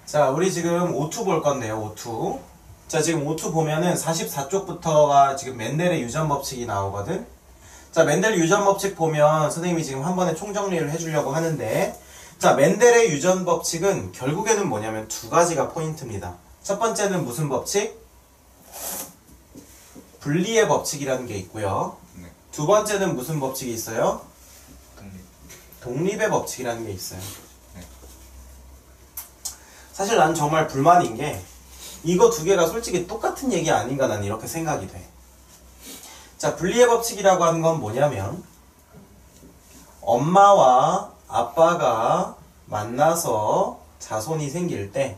자, 우리 지금 O2 볼 건데요, O2. 자, 지금 O2 보면은 44쪽부터가 지금 멘델의 유전 법칙이 나오거든. 자, 멘델 유전 법칙 보면 선생님이 지금 한 번에 총정리를 해주려고 하는데, 자, 멘델의 유전 법칙은 결국에는 뭐냐면 두 가지가 포인트입니다. 첫 번째는 무슨 법칙? 분리의 법칙이라는 게 있고요. 네. 두 번째는 무슨 법칙이 있어요? 독립의 법칙이라는 게 있어요. 네. 사실 난 정말 불만인 게 이거 두 개가 솔직히 똑같은 얘기 아닌가 난 이렇게 생각이 돼. 자, 분리의 법칙이라고 하는 건 뭐냐면 엄마와 아빠가 만나서 자손이 생길 때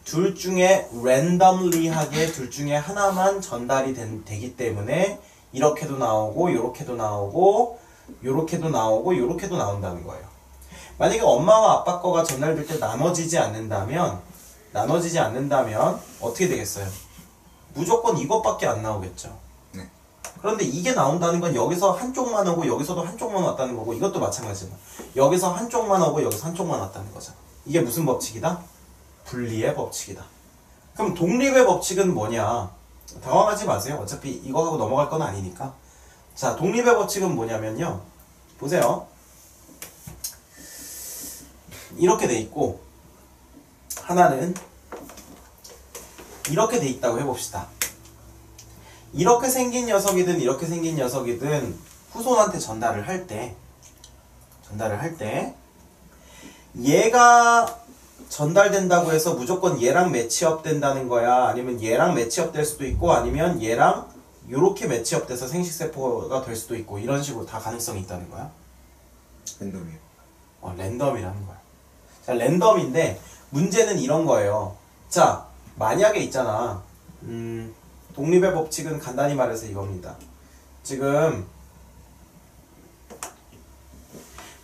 둘 중에 랜덤리하게 둘 중에 하나만 전달이 되기 때문에 이렇게도 나오고 요렇게도 나오고 요렇게도 나오고 요렇게도 나온다는 거예요. 만약에 엄마와 아빠 거가 전달될 때 나눠지지 않는다면 어떻게 되겠어요? 무조건 이것밖에 안 나오겠죠. 네. 그런데 이게 나온다는 건 여기서 한쪽만 오고 여기서도 한쪽만 왔다는 거고 이것도 마찬가지잖아. 여기서 한쪽만 오고 여기서 한쪽만 왔다는 거잖아. 이게 무슨 법칙이다? 분리의 법칙이다. 그럼 독립의 법칙은 뭐냐? 당황하지 마세요. 어차피 이거 하고 넘어갈 건 아니니까. 자, 독립의 법칙은 뭐냐면요. 보세요. 이렇게 돼 있고 하나는 이렇게 돼 있다고 해봅시다. 이렇게 생긴 녀석이든 이렇게 생긴 녀석이든 후손한테 전달을 할 때 얘가 전달된다고 해서 무조건 얘랑 매치업 된다는 거야? 아니면 얘랑 매치업 될 수도 있고 아니면 얘랑 요렇게 매치업 돼서 생식세포가 될 수도 있고 이런 식으로 다 가능성이 있다는 거야? 랜덤이요. 랜덤이라는 거야. 자, 랜덤인데 문제는 이런 거예요. 자, 만약에 있잖아. 독립의 법칙은 간단히 말해서 이겁니다. 지금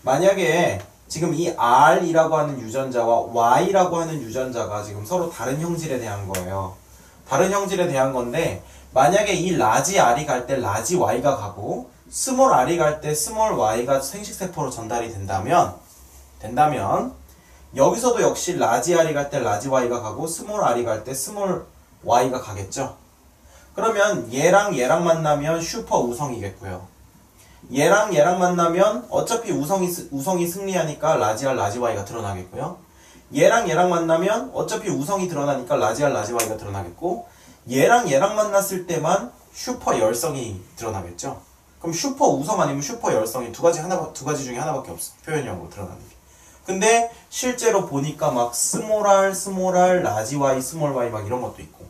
만약에 지금 이 R이라고 하는 유전자와 Y라고 하는 유전자가 지금 서로 다른 형질에 대한 거예요. 다른 형질에 대한 건데 만약에 이 라지 R이 갈 때 라지 Y가 가고 스몰 R이 갈 때 스몰 Y가 생식세포로 전달이 된다면 여기서도 역시 라지 R이 갈 때 라지 Y가 가고 스몰 R이 갈 때 스몰 Y가 가겠죠. 그러면 얘랑 만나면 슈퍼 우성이겠고요. 얘랑 만나면 어차피 우성이 승리하니까 라지 R, 라지 Y가 드러나겠고요. 얘랑 만나면 어차피 우성이 드러나니까 라지 R, 라지 Y가 드러나겠고 얘랑 만났을 때만 슈퍼 열성이 드러나겠죠. 그럼 슈퍼 우성 아니면 슈퍼 열성이 두 가지 중에 하나밖에 없어. 표현형으로 드러나는 게. 근데 실제로 보니까 막 스몰 R, 라지 Y, 스몰 Y 막 이런 것도 있고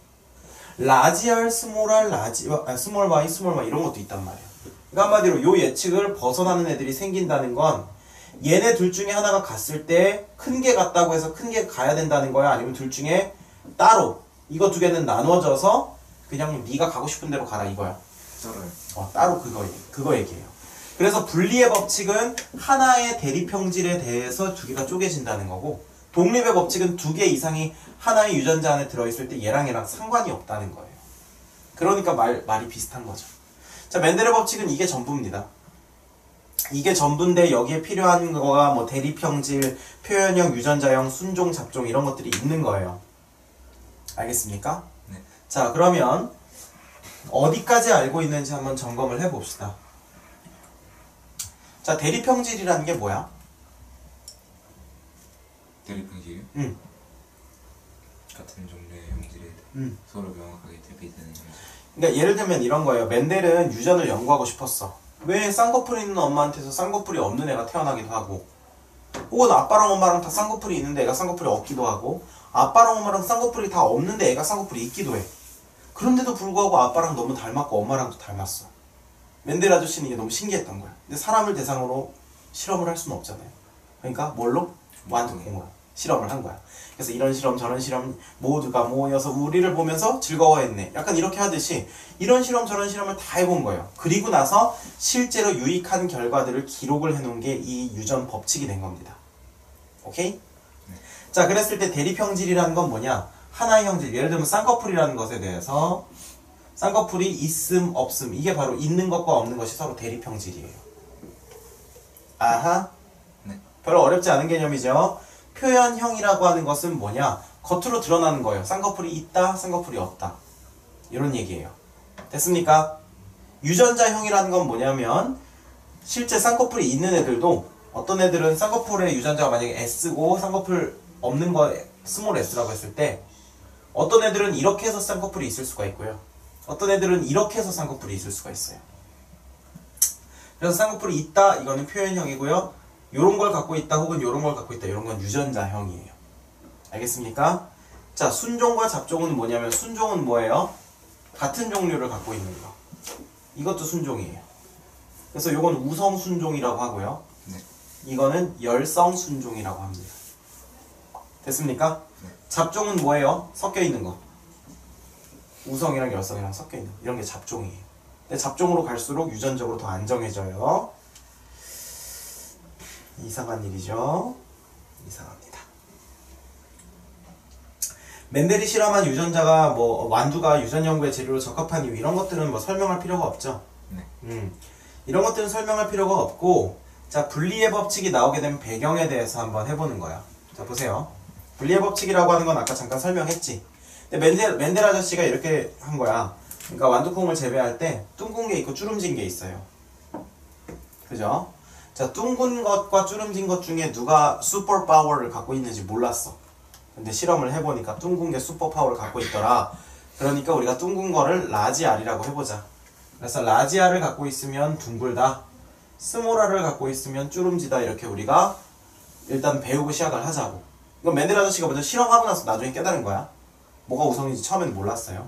라지 R, 스몰 R, 스몰 Y 이런 것도 있단 말이야. 그러니까 한마디로 요 예측을 벗어나는 애들이 생긴다는 건 얘네 둘 중에 하나가 갔을 때 큰 게 갔다고 해서 큰 게 가야 된다는 거야? 아니면 둘 중에 따로 이거 두 개는 나눠져서 그냥 네가 가고 싶은 대로 가라 이거야? 따로요. 따로 그거 얘기해요. 그래서 분리의 법칙은 하나의 대립형질에 대해서 두 개가 쪼개진다는 거고 독립의 법칙은 두 개 이상이 하나의 유전자 안에 들어있을 때 얘랑 상관이 없다는 거예요. 그러니까 말이 비슷한 거죠. 자, 멘델의 법칙은 이게 전부입니다. 이게 전부인데 여기에 필요한 거가 뭐 대립형질, 표현형, 유전자형, 순종, 잡종 이런 것들이 있는 거예요. 알겠습니까? 네. 자, 그러면 어디까지 알고 있는지 한번 점검을 해봅시다. 자, 대립형질이라는 게 뭐야? 대립형질이요? 응. 같은 종류의 형질에 서로 명확하게 대비되는 형질. 그러니까 예를 들면 이런 거예요. 멘델은 유전을 연구하고 싶었어. 왜 쌍꺼풀이 있는 엄마한테서 쌍꺼풀이 없는 애가 태어나기도 하고 혹은 아빠랑 엄마랑 다 쌍꺼풀이 있는데 애가 쌍꺼풀이 없기도 하고 아빠랑 엄마랑 쌍꺼풀이 다 없는데 애가 쌍꺼풀이 있기도 해. 그런데도 불구하고 아빠랑 너무 닮았고 엄마랑도 닮았어. 멘델 아저씨는 이게 너무 신기했던 거야. 근데 사람을 대상으로 실험을 할 수는 없잖아요. 그러니까 뭘로? 완공으로 실험을 한 거야. 그래서 이런 실험 저런 실험 모두가 모여서 우리를 보면서 즐거워했네. 약간 이렇게 하듯이 이런 실험 저런 실험을 다 해본 거예요. 그리고 나서 실제로 유익한 결과들을 기록을 해놓은 게 이 유전 법칙이 된 겁니다. 오케이? 네. 자, 그랬을 때 대립형질이라는 건 뭐냐? 하나의 형질. 예를 들면 쌍꺼풀이라는 것에 대해서 쌍꺼풀이 있음 없음 이게 바로 있는 것과 없는 것이 서로 대립형질이에요. 아하? 네. 별로 어렵지 않은 개념이죠. 표현형이라고 하는 것은 뭐냐? 겉으로 드러나는 거예요. 쌍꺼풀이 있다, 쌍꺼풀이 없다. 이런 얘기예요. 됐습니까? 유전자형이라는 건 뭐냐면 실제 쌍꺼풀이 있는 애들도 어떤 애들은 쌍꺼풀의 유전자가 만약에 S고 쌍꺼풀 없는 거 스몰 s라고 했을 때 어떤 애들은 이렇게 해서 쌍꺼풀이 있을 수가 있고요. 어떤 애들은 이렇게 해서 쌍꺼풀이 있을 수가 있어요. 그래서 쌍꺼풀이 있다 이거는 표현형이고요. 요런 걸 갖고 있다 혹은 요런 걸 갖고 있다 이런 건 유전자형이에요. 알겠습니까? 자, 순종과 잡종은 뭐냐면 순종은 뭐예요? 같은 종류를 갖고 있는 거. 이것도 순종이에요. 그래서 요건 우성 순종이라고 하고요. 네. 이거는 열성 순종이라고 합니다. 됐습니까? 네. 잡종은 뭐예요? 섞여 있는 거. 우성이랑 열성이랑 섞여 있는 거. 이런 게 잡종이에요. 근데 잡종으로 갈수록 유전적으로 더 안정해져요. 이상한 일이죠. 이상합니다. 멘델이 실험한 유전자가 뭐 완두가 유전 연구의 재료로 적합한 이유 이런 것들은 뭐 설명할 필요가 없죠. 네. 이런 것들은 설명할 필요가 없고 자 분리의 법칙이 나오게 된 배경에 대해서 한번 해보는 거야. 자 보세요. 분리의 법칙이라고 하는 건 아까 잠깐 설명했지. 근데 멘델 아저씨가 이렇게 한 거야. 그러니까 완두콩을 재배할 때 둥근 게 있고 주름진 게 있어요. 그죠? 자 둥근 것과 주름진 것 중에 누가 슈퍼 파워를 갖고 있는지 몰랐어. 근데 실험을 해보니까 둥근 게 슈퍼 파워를 갖고 있더라. 그러니까 우리가 둥근 거를 라지 R이라고 해보자. 그래서 라지 R을 갖고 있으면 둥글다. 스몰 R을 갖고 있으면 주름지다. 이렇게 우리가 일단 배우고 시작을 하자고. 이건 멘델 아저씨가 먼저 실험하고 나서 나중에 깨달은 거야. 뭐가 우성인지 처음에는 몰랐어요.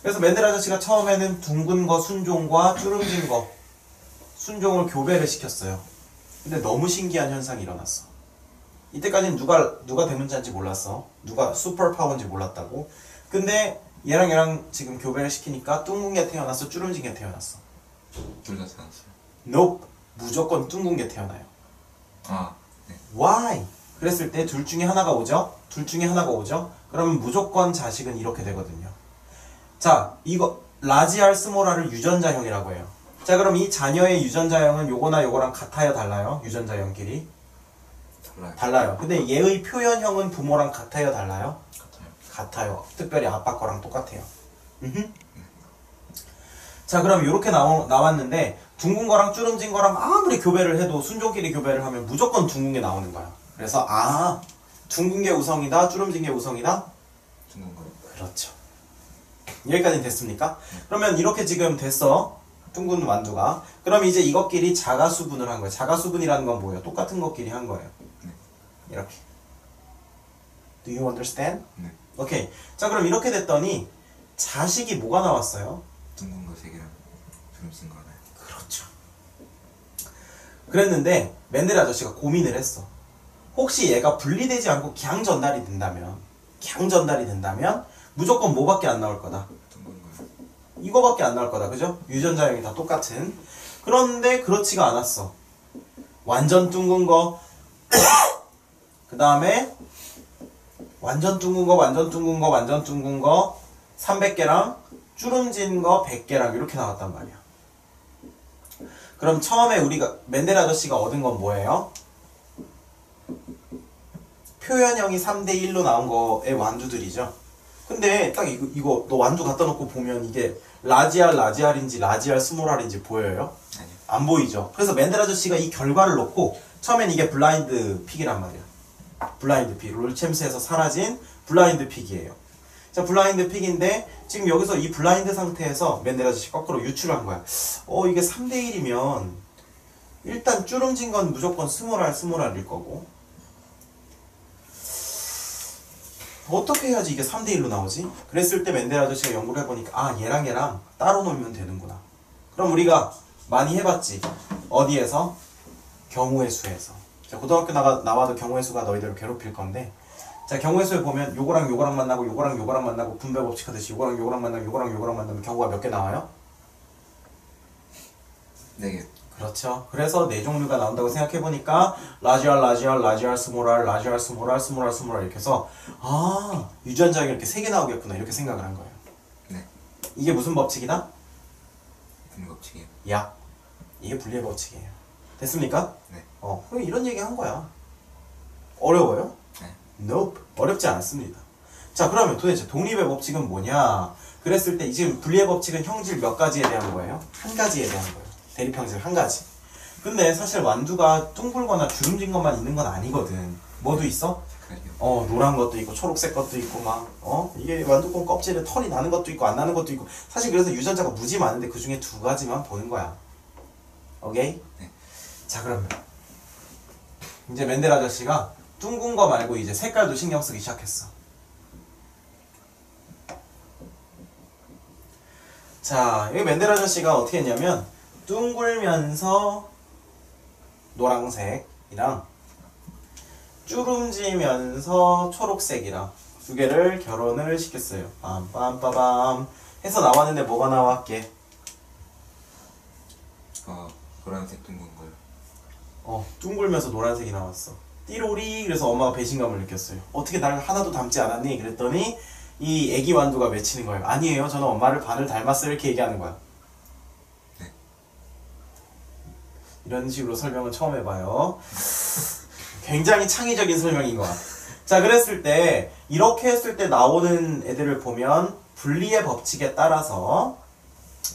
그래서 멘델 아저씨가 처음에는 둥근 거 순종과 주름진 거 순종을 교배를 시켰어요. 근데 너무 신기한 현상이 일어났어. 이때까지는 누가 대문자인지 몰랐어. 누가 슈퍼 파워인지 몰랐다고. 근데 얘랑 지금 교배를 시키니까 둥근 게 태어났어, 주름진 게 태어났어. 둘 다 태어났어요. Nope. 무조건 둥근 게 태어나요. 아, 네. Why? 그랬을 때 둘 중에 하나가 오죠? 둘 중에 하나가 오죠? 그러면 무조건 자식은 이렇게 되거든요. 자, 이거 라지 R, 스몰 R을 유전자형이라고 해요. 자, 그럼 이 자녀의 유전자형은 요거나 요거랑 같아요, 달라요? 유전자형끼리? 달라요. 근데 얘의 표현형은 부모랑 같아요, 달라요? 같아요. 특별히 아빠 거랑 똑같아요. 자, 그럼 이렇게 나왔는데 둥근 거랑 주름진 거랑 아무리 교배를 해도 순종끼리 교배를 하면 무조건 둥근 게 나오는 거야. 그래서 둥근 게 우성이다, 주름진 게 우성이다? 둥근 거. 그렇죠. 여기까지는 됐습니까? 그러면 이렇게 지금 됐어. 둥근 완두가. 그럼 이제 이것끼리 자가수분을 한 거예요. 자가수분이라는 건 뭐예요? 똑같은 것끼리 한 거예요. 네. 이렇게. Do you understand? 네. 오케이. 자, 그럼 이렇게 됐더니 자식이 뭐가 나왔어요? 둥근 거 3개랑 주름진 거 하나요. 그렇죠. 그랬는데 멘델 아저씨가 고민을 했어. 혹시 얘가 분리되지 않고 그냥 전달이 된다면 무조건 뭐밖에 안 나올 거다. 둥근 거요. 이거밖에 안 나올 거다. 그죠? 유전자형이 다 똑같은. 그런데 그렇지가 않았어. 완전 둥근 거 그 다음에 완전 둥근 거 300개랑 주름진 거 100개랑 이렇게 나왔단 말이야. 그럼 처음에 우리가 멘델 아저씨가 얻은 건 뭐예요? 표현형이 3대1로 나온 거의 완두들이죠. 근데 딱 이거 너 완두 갖다 놓고 보면 이게 라지 R인지 라지 R 스몰 R인지 보여요? 아니요. 안 보이죠. 그래서 멘델 아저씨가 이 결과를 놓고 처음엔 이게 블라인드 픽이란 말이야. 블라인드 픽. 롤챔스에서 사라진 블라인드 픽이에요. 자, 블라인드 픽인데 지금 여기서 이 블라인드 상태에서 멘델 아저씨 거꾸로 유출한 거야. 이게 3대1이면 일단 주름진 건 무조건 스몰 R일 거고 어떻게 해야지 이게 3대1로 나오지? 그랬을 때 멘델 아저씨가 연구를 해보니까 얘랑 따로 놓으면 되는구나. 그럼 우리가 많이 해봤지. 어디에서? 경우의 수에서. 자, 고등학교 나와도 경우의 수가 너희들을 괴롭힐 건데 자, 경우의 수에 보면 요거랑 요거랑 만나고 요거랑 요거랑 만나고 분배 법칙 하듯이 요거랑 요거랑 만나고 요거랑 요거랑 만나면 경우가 몇 개 나와요? 4개. 그렇죠. 그래서 4종류가 나온다고 생각해보니까 라지 R, 스몰 R 이렇게 해서 유전자가 이렇게 3개 나오겠구나 이렇게 생각을 한 거예요. 네. 이게 무슨 법칙이다? 분리 법칙이요. 야, 이게 분리의 법칙이에요. 됐습니까? 네. 그럼 이런 얘기 한 거야. 어려워요? Nope. 어렵지 않습니다. 자, 그러면 도대체 독립의 법칙은 뭐냐? 그랬을 때 지금 분리의 법칙은 형질 몇 가지에 대한 거예요? 한 가지에 대한 거예요. 대립형질 한 가지. 근데 사실 완두가 둥글거나 주름진 것만 있는 건 아니거든. 뭐도 있어? 노란 것도 있고 초록색 것도 있고 막 이게 완두콩 껍질에 털이 나는 것도 있고 안 나는 것도 있고 사실 그래서 유전자가 무지 많은데 그 중에 두 가지만 보는 거야. 오케이? 네. 자, 그러면 이제 맨델 아저씨가 둥근 거 말고 이제 색깔도 신경 쓰기 시작했어. 자, 여기 맨델 아저씨가 어떻게 했냐면 둥글면서 노란색이랑 주름지면서 초록색이랑 두 개를 결혼을 시켰어요. 빰빰빠밤 해서 나왔는데 뭐가 나왔게? 노란색 둥근 거요. 둥글면서 노란색이 나왔어. 띠로리. 그래서 엄마가 배신감을 느꼈어요. 어떻게 나를 하나도 닮지 않았니? 그랬더니 이 애기 완두가 외치는 거예요. 아니에요, 저는 엄마를 반을 닮았어요. 이렇게 얘기하는 거야. 네. 이런 식으로 설명은 처음 해봐요. 굉장히 창의적인 설명인 거야. 자, 그랬을 때 이렇게 했을 때 나오는 애들을 보면 분리의 법칙에 따라서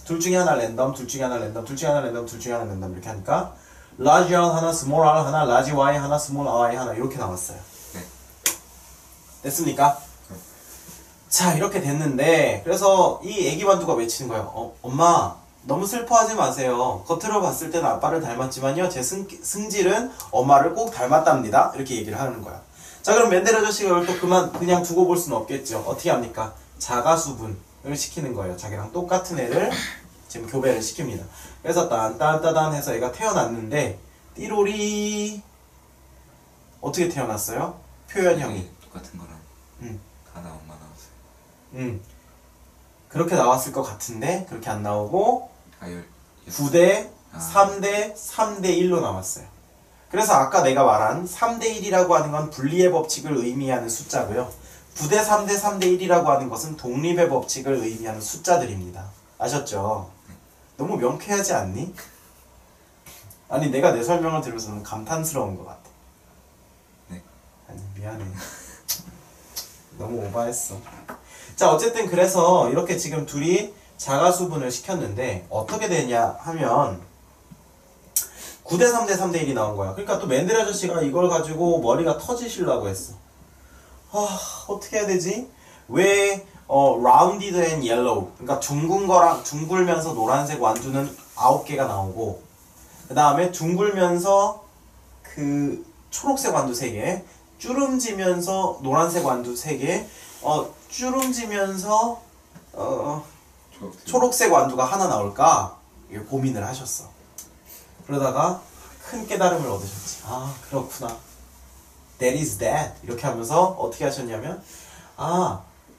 둘 중에 하나 랜덤, 둘 중에 하나 랜덤, 둘 중에 하나 랜덤, 둘 중에 하나 랜덤 이렇게 하니까 large R 하나, small R 하나, large Y 하나, small Y 하나 이렇게 나왔어요. 네. 됐습니까? 네. 자, 이렇게 됐는데 그래서 이 애기 반두가 외치는 거예요. 엄마 너무 슬퍼하지 마세요. 겉으로 봤을 때는 아빠를 닮았지만요, 제 승질은 엄마를 꼭 닮았답니다. 이렇게 얘기를 하는 거야. 자, 그럼 맨델 아저씨가 이걸 또 그냥 두고 볼 수는 없겠죠. 어떻게 합니까? 자가수분을 시키는 거예요. 자기랑 똑같은 애를 지금 교배를 시킵니다. 그래서 딴딴따단 해서 애가 태어났는데 띠로리 어떻게 태어났어요? 표현형이 똑같은 거랑 가나 엄마 나왔어요. 그렇게 나왔을 것 같은데 그렇게 안 나오고 9대 3대 3대 1로 나왔어요. 그래서 아까 내가 말한 3대 1이라고 하는 건 분리의 법칙을 의미하는 숫자고요. 9대 3대 3대 1이라고 하는 것은 독립의 법칙을 의미하는 숫자들입니다. 아셨죠? 너무 명쾌하지 않니? 아니, 내가 내 설명을 들으면서 감탄스러운 것 같아. 네. 아니, 미안해. 너무 오버했어. 자, 어쨌든 그래서 이렇게 지금 둘이 자가수분을 시켰는데 어떻게 되냐 하면 9대 3대 3대 1이 나온 거야. 그러니까 또 맨델 아저씨가 이걸 가지고 머리가 터지시려고 했어. 어떻게 해야 되지? 왜 rounded and yellow, 그러니까 둥근 거랑 둥글면서 노란색 완두는 9개가 나오고 그 다음에 둥글면서 그 초록색 완두 3개, 주름지면서 노란색 완두 3개, 주름지면서 초록색 완두가 하나 나올까? 이게 고민을 하셨어. 그러다가 큰 깨달음을 얻으셨지. 그렇구나. That is that. 이렇게 하면서 어떻게 하셨냐면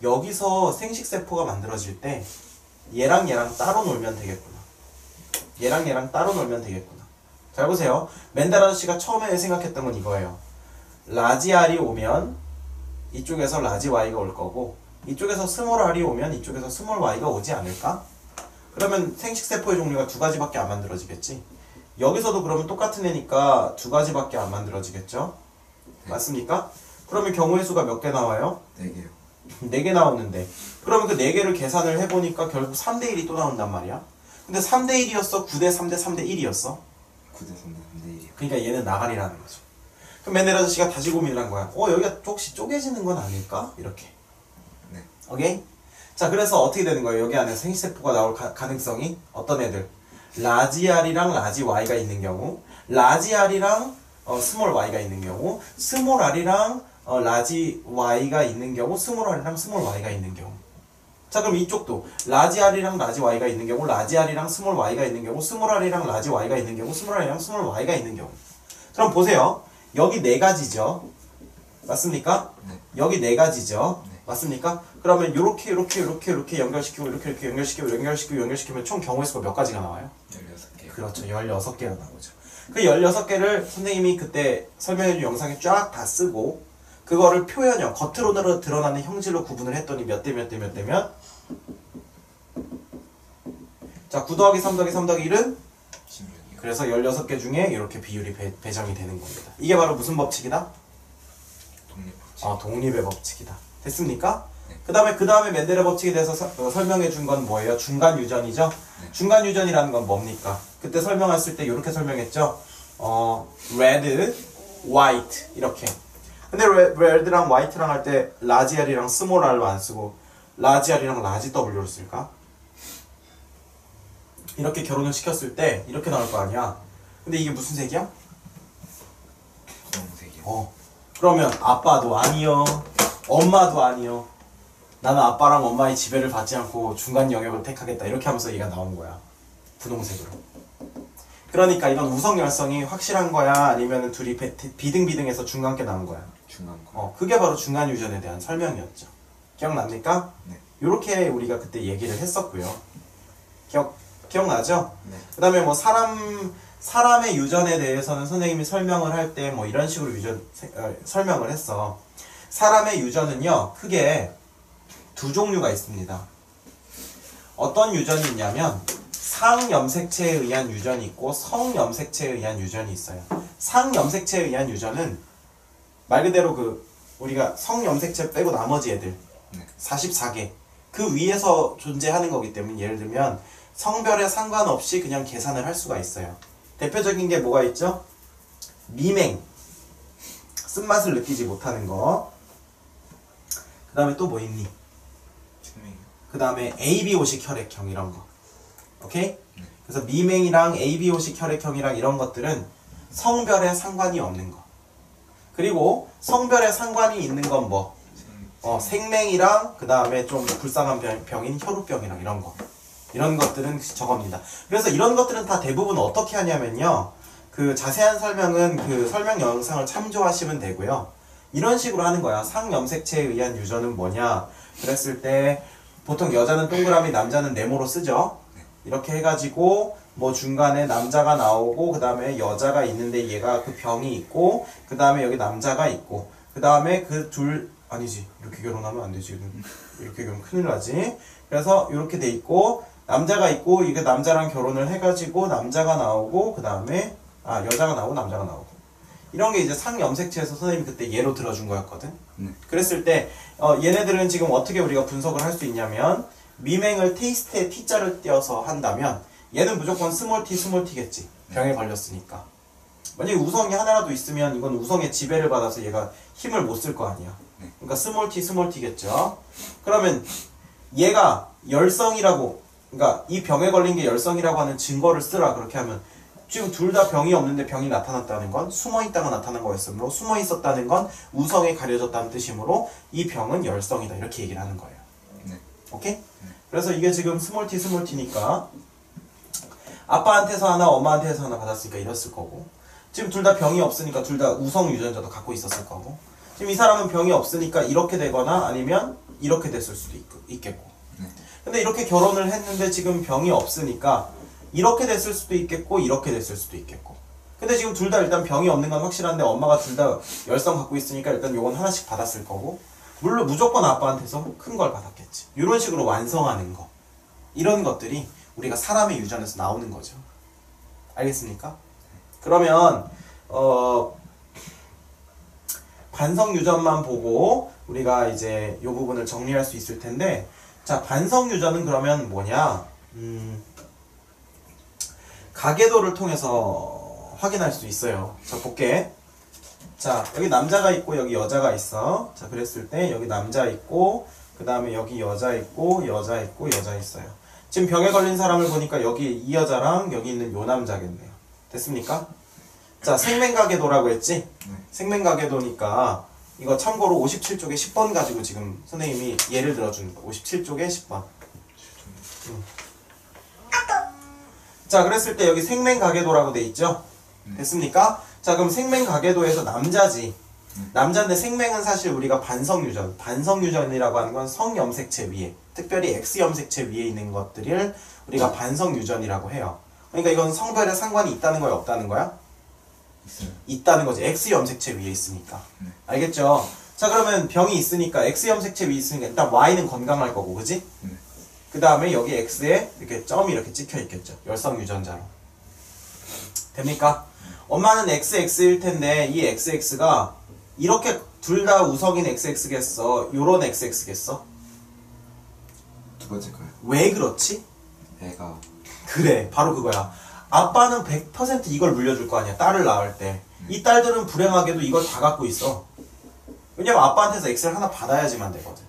여기서 생식세포가 만들어질 때 얘랑 따로 놀면 되겠구나. 얘랑 따로 놀면 되겠구나. 잘 보세요. 맨델 아저씨가 처음에 생각했던 건 이거예요. 라지 R이 오면 이쪽에서 라지 Y가 올 거고 이쪽에서 스몰 R이 오면 이쪽에서 스몰 Y가 오지 않을까? 그러면 생식세포의 종류가 두 가지밖에 안 만들어지겠지. 여기서도 그러면 똑같은 애니까 두 가지밖에 안 만들어지겠죠? 네. 맞습니까? 그러면 경우의 수가 몇 개 나와요? 4개요. 4개 나오는데 그러면 그 4개를 계산을 해보니까 결국 3대 1이 또 나온단 말이야. 근데 3대 1이었어? 9대 3대 3대 1이었어? 9대 3대 3대 1이요. 그러니까 얘는 나가리라는 거죠. 그럼 맨델 아저씨가 다시 고민을 한 거야. 여기가 혹시 쪼개지는 건 아닐까? 이렇게. 네. 오케이? 자, 그래서 어떻게 되는 거예요? 여기 안에 생식세포가 나올 가능성이 어떤 애들? 라지 R이랑 라지 Y가 있는 경우, 라지 R이랑 스몰 Y가 있는 경우, 스몰 R이랑 라지 Y가 있는 경우, 스몰 R이랑 스몰 Y가 있는 경우. 자, 그럼 이쪽도 라지 R이랑 라지 Y가 있는 경우, 라지 R이랑 스몰 Y가 있는 경우, 스몰 R이랑 라지 Y가 있는 경우, 스몰 R이랑 스몰 Y가 있는 경우. 그럼 보세요. 여기 4가지죠. 맞습니까? 네. 여기 4가지죠. 네. 맞습니까? 그러면 이렇게 연결시키고 이렇게 연결시키면 총 경우의 수가 몇 가지가 나와요? 16개. 그렇죠. 16개가 나오죠. 그 16개를 선생님이 그때 설명해준 영상에 쫙 다 쓰고 그거를 표현형, 겉으로 드러나는 형질로 구분을 했더니 몇 대 몇 대 몇 대면 자, 9 더하기 3 더하기 3 더하기 1은 16이요. 그래서 16개 중에 이렇게 비율이 배정이 되는 겁니다. 이게 바로 무슨 법칙이다? 독립 법칙. 독립의 법칙이다. 됐습니까? 네. 그 다음에 멘델의 법칙에 대해서 설명해 준 건 뭐예요? 중간 유전이죠? 네. 중간 유전이라는 건 뭡니까? 그때 설명했을 때 이렇게 설명했죠? red, white 이렇게. 근데 red랑 white랑 할 때 large R이랑 small R로 안 쓰고 large R이랑 large W로 쓸까? 이렇게 결혼을 시켰을 때 이렇게 나올 거 아니야? 근데 이게 무슨 색이야? 분홍색이요. 그러면 아빠도 아니요, 엄마도 아니요. 나는 아빠랑 엄마의 지배를 받지 않고 중간 영역을 택하겠다. 이렇게 하면서 얘가 나온 거야. 분홍색으로. 그러니까 이건 우성열성이 확실한 거야? 아니면 둘이 비등비등해서 중간께 나온 거야? 중간 거. 그게 바로 중간 유전에 대한 설명이었죠. 기억납니까? 네. 요렇게 우리가 그때 얘기를 했었고요. 기억나죠? 네. 그 다음에 뭐 사람의 유전에 대해서는 선생님이 설명을 할 때 뭐 이런 식으로 설명을 했어. 사람의 유전은요, 크게 두 종류가 있습니다. 어떤 유전이 있냐면 상염색체에 의한 유전이 있고 성염색체에 의한 유전이 있어요. 상염색체에 의한 유전은 말 그대로 우리가 성염색체 빼고 나머지 애들 44개 그 위에서 존재하는 거기 때문에, 예를 들면 성별에 상관없이 그냥 계산을 할 수가 있어요. 대표적인 게 뭐가 있죠? 미맹, 쓴맛을 느끼지 못하는 거. 그 다음에 또 뭐 있니? 그 다음에 ABO식 혈액형 이런 거. 오케이? 그래서 미맹이랑 ABO식 혈액형이랑 이런 것들은 성별에 상관이 없는 거. 그리고 성별에 상관이 있는 건 뭐? 생맹이랑 그 다음에 좀 불쌍한 병인 혈우병이랑 이런 거. 이런 것들은 저겁니다. 그래서 이런 것들은 다 대부분 어떻게 하냐면요, 그 자세한 설명은 그 설명 영상을 참조하시면 되고요. 이런 식으로 하는 거야. 상염색체에 의한 유전은 뭐냐 그랬을 때 보통 여자는 동그라미, 남자는 네모로 쓰죠. 이렇게 해가지고 뭐 중간에 남자가 나오고 그 다음에 여자가 있는데 얘가 그 병이 있고 그 다음에 여기 남자가 있고 그 다음에 그 둘 아니지, 이렇게 결혼하면 안 되지. 이렇게 결혼 큰일 나지. 그래서 이렇게 돼 있고 남자가 있고, 이게 남자랑 결혼을 해가지고 남자가 나오고 그 다음에 여자가 나오고 남자가 나오고, 이런 게 이제 상염색체에서 선생님이 그때 예로 들어준 거였거든. 그랬을 때 얘네들은 지금 어떻게 우리가 분석을 할 수 있냐면, 미맹을 테이스트에 T자를 띄어서 한다면 얘는 무조건 스몰 T겠지. 병에 걸렸으니까. 만약에 우성이 하나라도 있으면 이건 우성의 지배를 받아서 얘가 힘을 못 쓸 거 아니야. 그러니까 스몰 T겠죠. 그러면 얘가 열성이라고, 그러니까 이 병에 걸린 게 열성이라고 하는 증거를 쓰라. 그렇게 하면 지금 둘 다 병이 없는데 병이 나타났다는 건 숨어있다가 나타난 거였으므로, 숨어있었다는 건 우성에 가려졌다는 뜻이므로 이 병은 열성이다. 이렇게 얘기를 하는 거예요. 오케이? 그래서 이게 지금 스몰 T니까 아빠한테서 하나, 엄마한테서 하나 받았으니까 이랬을 거고, 지금 둘 다 병이 없으니까 둘 다 우성 유전자도 갖고 있었을 거고, 지금 이 사람은 병이 없으니까 이렇게 되거나 아니면 이렇게 됐을 수도 있겠고. 근데 이렇게 결혼을 했는데 지금 병이 없으니까 이렇게 됐을 수도 있겠고 이렇게 됐을 수도 있겠고. 근데 지금 둘 다 일단 병이 없는 건 확실한데 엄마가 둘 다 열성 갖고 있으니까 일단 요건 하나씩 받았을 거고, 물론 무조건 아빠한테서 큰 걸 받았겠지. 이런 식으로 완성하는 거, 이런 것들이 우리가 사람의 유전에서 나오는 거죠. 알겠습니까? 그러면 반성 유전만 보고 우리가 이제 이 부분을 정리할 수 있을 텐데, 자, 반성 유전은 그러면 뭐냐? 가계도를 통해서 확인할 수 있어요. 자, 볼게. 자, 여기 남자가 있고 여기 여자가 있어. 자, 그랬을 때 여기 남자 있고 그 다음에 여기 여자 있고 여자 있고 여자 있어요. 지금 병에 걸린 사람을 보니까 여기 이 여자랑 여기 있는 요 남자겠네요. 됐습니까? 자, 생맹가계도라고 했지? 생맹가계도니까 이거 참고로 57쪽에 10번 가지고 지금 선생님이 예를 들어준 거. 57쪽에 10번. 자, 그랬을 때 여기 생맹가계도라고 돼 있죠? 됐습니까? 자, 그럼 생맹가계도에서 남자지. 남자인데 생맹은 사실 우리가 반성유전, 반성유전이라고 하는 건 성염색체 위에, 특별히 X염색체 위에 있는 것들을 우리가 반성유전이라고 해요. 그러니까 이건 성별에 상관이 있다는 거야, 없다는 거야? 있다는 거지. X염색체 위에 있으니까. 알겠죠? 자, 그러면 병이 있으니까, X염색체 위에 있으니까 일단 Y는 건강할 거고, 그지? 그 다음에 여기 X에 이렇게 점이 이렇게 찍혀 있겠죠. 열성 유전자로. 됩니까? 엄마는 XX일 텐데 이 XX가 이렇게 둘 다 우성인 xx겠어? 요런 xx겠어? 두 번째 거요. 왜 그렇지? 애가 그래, 바로 그거야. 아빠는 100% 이걸 물려줄 거 아니야, 딸을 낳을 때. 이 딸들은 불행하게도 이걸 다 갖고 있어. 왜냐면 아빠한테서 x를 하나 받아야지만 되거든.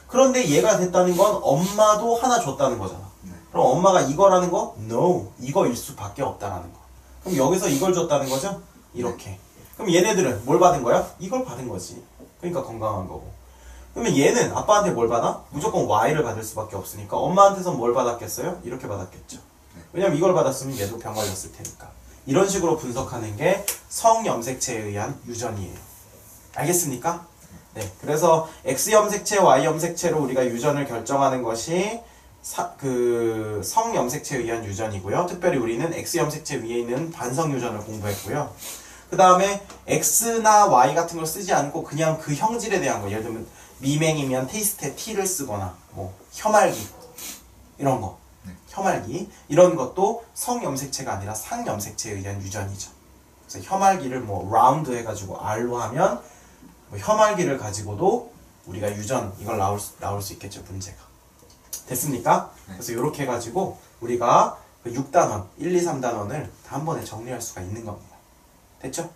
그런데 얘가 됐다는 건 엄마도 하나 줬다는 거잖아. 네. 그럼 엄마가 이거라는 거? No, 이거일 수밖에 없다라는 거. 그럼 여기서 이걸 줬다는 거죠? 이렇게. 그럼 얘네들은 뭘 받은 거야? 이걸 받은 거지. 그러니까 건강한 거고. 그러면 얘는 아빠한테 뭘 받아? 무조건 Y를 받을 수밖에 없으니까 엄마한테서 뭘 받았겠어요? 이렇게 받았겠죠. 왜냐면 이걸 받았으면 얘도 병 걸렸을 테니까. 이런 식으로 분석하는 게 성염색체에 의한 유전이에요. 알겠습니까? 네. 그래서 X 염색체, Y 염색체로 우리가 유전을 결정하는 것이 성염색체에 의한 유전이고요. 특별히 우리는 X 염색체 위에 있는 반성 유전을 공부했고요. 그 다음에 X나 Y 같은 걸 쓰지 않고 그냥 그 형질에 대한 거, 예를 들면 미맹이면 테이스트에 T를 쓰거나 뭐 혐알기 이런 거, 혐알기 이런 것도 성염색체가 아니라 상염색체에 의한 유전이죠. 그래서 혐알기를 뭐 라운드 해가지고 R로 하면 뭐 혐알기를 가지고도 우리가 유전 이걸 나올 수 있겠죠, 문제가. 됐습니까? 그래서 이렇게 해가지고 우리가 그 6단원, 1, 2, 3단원을 다 한 번에 정리할 수가 있는 겁니다. 됐죠?